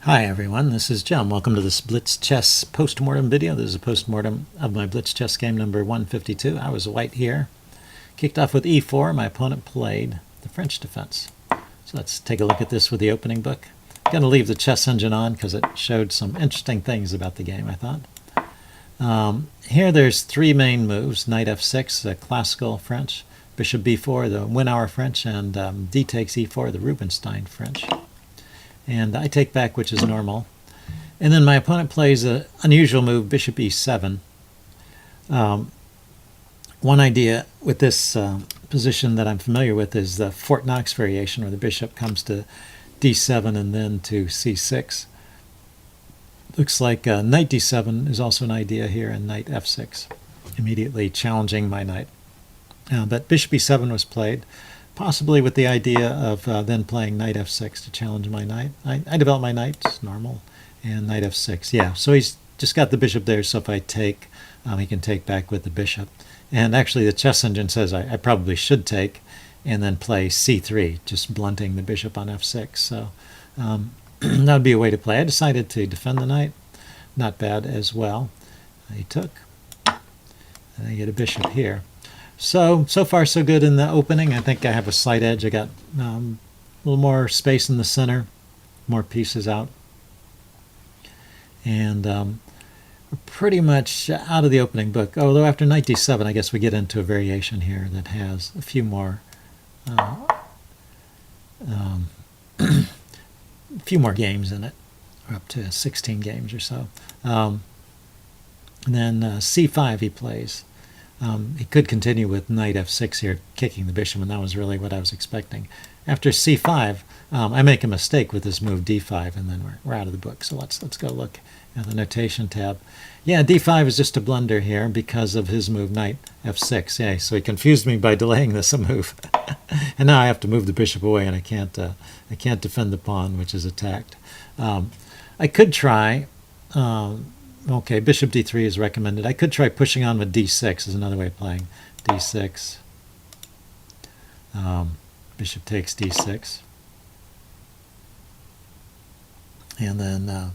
Hi everyone, this is Jim. Welcome to this Blitz chess postmortem video. This is a postmortem of my Blitz chess game number 152. I was white here. Kicked off with e4. My opponent played the French defense. So let's take a look at this with the opening book. I'm going to leave the chess engine on because it showed some interesting things about the game, I thought. Here there's three main moves. Knight f6, the classical French. Bishop b4, the win-hour French. And d takes e4, the Rubinstein French. And I take back, which is normal. And then my opponent plays an unusual move, bishop e7. One idea with this position that I'm familiar with is the Fort Knox variation, where the bishop comes to d7 and then to c6. Looks like knight d7 is also an idea here, and knight f6, immediately challenging my knight. But bishop e7 was played, possibly with the idea of then playing knight f6 to challenge my knight. I develop my knight, it's normal, and knight f6. Yeah, so he's just got the bishop there, so if I take, he can take back with the bishop. And actually the chess engine says I probably should take and then play c3, just blunting the bishop on f6. So that would be a way to play. I decided to defend the knight. Not bad as well. He took, and I get a bishop here. So far so good in the opening. I think I have a slight edge. I got a little more space in the center, more pieces out. And we're pretty much out of the opening book. Although after knight d7, I guess we get into a variation here that has a few more games in it, or up to 16 games or so. And then c5 he plays. He could continue with knight f6 here, kicking the bishop, and that was really what I was expecting. After c5, I make a mistake with this move d5, and then we're out of the book. So let's go look at the notation tab. Yeah, d5 is just a blunder here because of his move knight f6. Yeah, so he confused me by delaying this a move, and now I have to move the bishop away, and I can't defend the pawn, which is attacked. I could try. Okay, bishop d3 is recommended. I could try pushing on with d6 is another way of playing. d6. Bishop takes d6. And then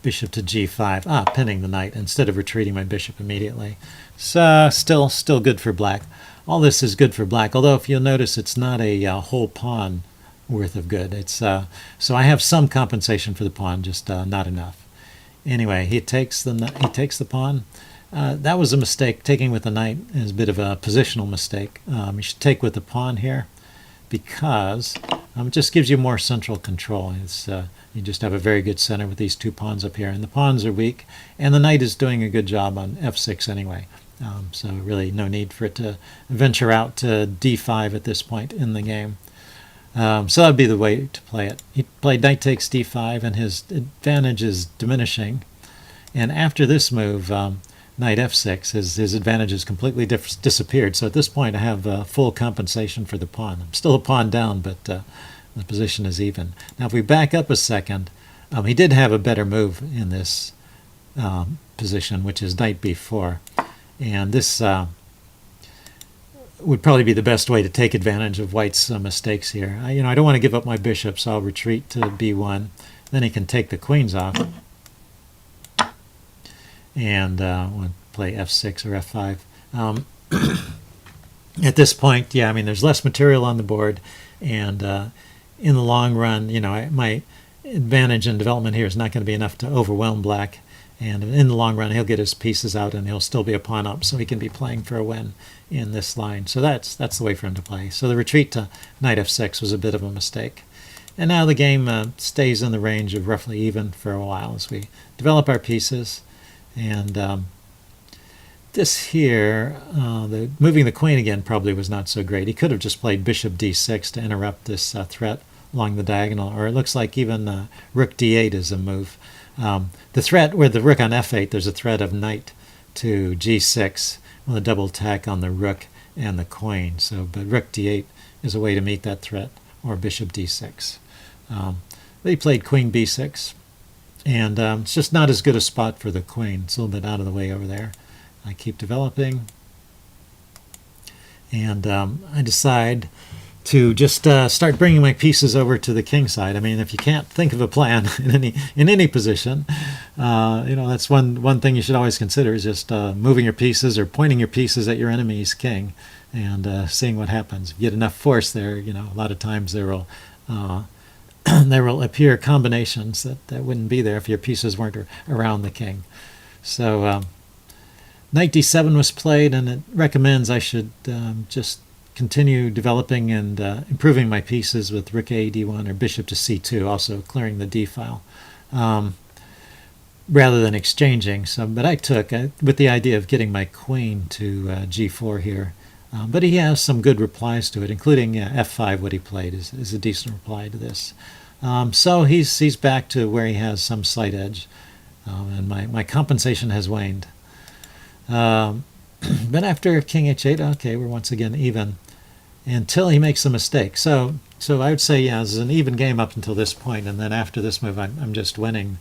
bishop to g5. Pinning the knight instead of retreating my bishop immediately. So still good for black. All this is good for black, although if you'll notice it's not a whole pawn worth of good. It's so I have some compensation for the pawn, just not enough. Anyway, he takes the pawn. That was a mistake. Taking with the knight is a bit of a positional mistake. You should take with the pawn here because it just gives you more central control. You just have a very good center with these two pawns up here, and the pawns are weak, and the knight is doing a good job on f6 anyway. So really no need for it to venture out to d5 at this point in the game. So that would be the way to play it. He played knight takes d5, and his advantage is diminishing. And after this move, knight f6, his advantage has completely disappeared. So at this point, I have full compensation for the pawn. I'm still a pawn down, but the position is even. Now, if we back up a second, he did have a better move in this position, which is knight b4. And this would probably be the best way to take advantage of white's mistakes here. I don't want to give up my bishop, so I'll retreat to b1. Then he can take the queens off, and we'll play f6 or f5. At this point, yeah, I mean, there's less material on the board, and in the long run, my advantage in development here is not going to be enough to overwhelm black. And in the long run, he'll get his pieces out, and he'll still be a pawn up, so he can be playing for a win in this line. So that's the way for him to play. So the retreat to knight f6 was a bit of a mistake. And now the game stays in the range of roughly even for a while as we develop our pieces. And this here, moving the queen again probably was not so great. He could have just played bishop d6 to interrupt this threat along the diagonal, or it looks like even rook d8 is a move. The threat with the rook on f8, there's a threat of knight to g6 with a double attack on the rook and the queen. But rook d8 is a way to meet that threat, or bishop d6. They played queen b6, and it's just not as good a spot for the queen. It's a little bit out of the way over there. I keep developing, and I decide to just start bringing my pieces over to the king side. I mean, if you can't think of a plan in any position, that's one thing you should always consider is just moving your pieces or pointing your pieces at your enemy's king and seeing what happens. If you get enough force there, a lot of times there will there will appear combinations that wouldn't be there if your pieces weren't around the king. So knight d7 was played, and it recommends I should just continue developing and improving my pieces with rook a d1 or bishop to c2, also clearing the d file, rather than exchanging. But I took with the idea of getting my queen to g4 here. But he has some good replies to it, including f5. What he played is a decent reply to this. So he's back to where he has some slight edge, and my compensation has waned. But after king h8, okay, we're once again even, until he makes a mistake. So I would say, yeah, this is an even game up until this point, and then after this move, I'm just winning.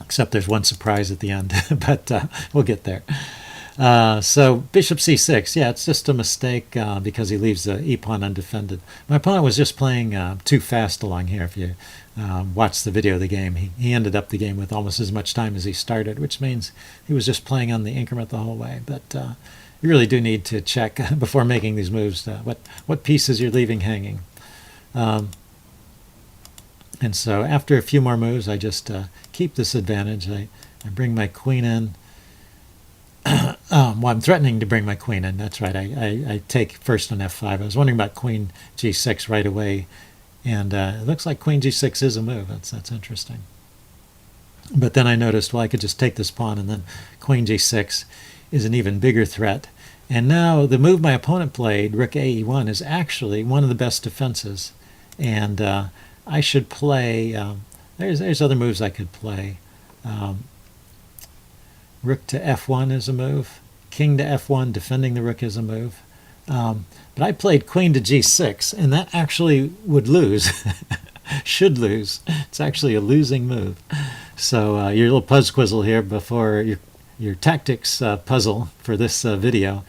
Except there's one surprise at the end, but we'll get there. So bishop c6, yeah, it's just a mistake because he leaves the e-pawn undefended. My opponent was just playing too fast along here. If you watch the video of the game, he ended up the game with almost as much time as he started, which means he was just playing on the increment the whole way. But you really do need to check before making these moves what pieces you're leaving hanging. And so after a few more moves, I just keep this advantage. I bring my queen in. Well, I'm threatening to bring my queen in. That's right. I take first on f5. I was wondering about queen g6 right away, and it looks like queen g6 is a move. That's interesting. But then I noticed, well, I could just take this pawn, and then queen g6 is an even bigger threat. And now the move my opponent played, rook a e1, is actually one of the best defenses. And I should play. There's other moves I could play. Rook to f1 is a move. King to f1, defending the rook is a move. But I played queen to g6, and that actually would lose. Should lose. It's actually a losing move. So your little puzzquizzle here before your tactics puzzle for this video,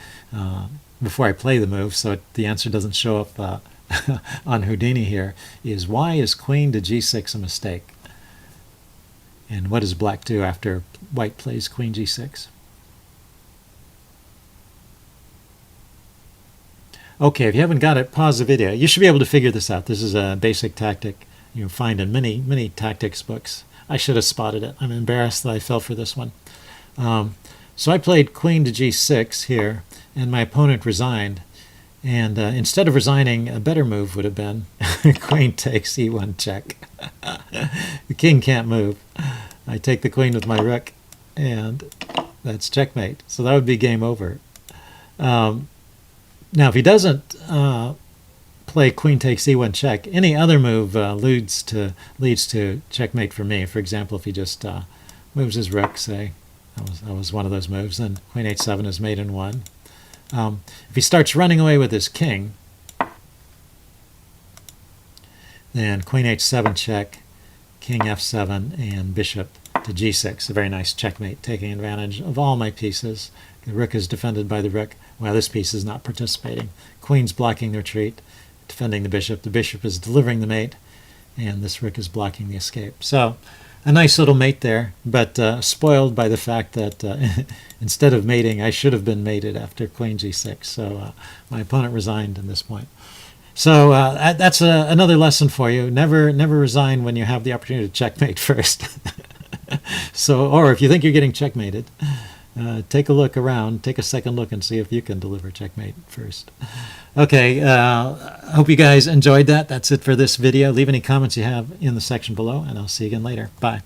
before I play the move, so the answer doesn't show up on Houdini here, is why is queen to g6 a mistake? And what does black do after white plays queen g6? Okay, if you haven't got it, pause the video. You should be able to figure this out. This is a basic tactic you'll find in many tactics books. I should have spotted it. I'm embarrassed that I fell for this one. So I played queen to g6 here, and my opponent resigned. And instead of resigning, a better move would have been queen takes e1 check. The king can't move. I take the queen with my rook, and that's checkmate. So that would be game over. Now, if he doesn't play queen takes e1 check, any other move leads to checkmate for me. For example, if he just moves his rook, say, that was one of those moves, then queen h7 is mate in one. If he starts running away with his king, then queen h7 check, king f7, and bishop to g6. A very nice checkmate, taking advantage of all my pieces. The rook is defended by the rook. Well, this piece is not participating. Queen's blocking the retreat, defending the bishop. The bishop is delivering the mate, and this rook is blocking the escape. So a nice little mate there, but spoiled by the fact that instead of mating, I should have been mated after queen g6. So my opponent resigned at this point. So that's another lesson for you. Never resign when you have the opportunity to checkmate first. Or if you think you're getting checkmated, take a look around, take a second look and see if you can deliver checkmate first. Okay, hope you guys enjoyed that. That's it for this video. Leave any comments you have in the section below, and I'll see you again later. Bye.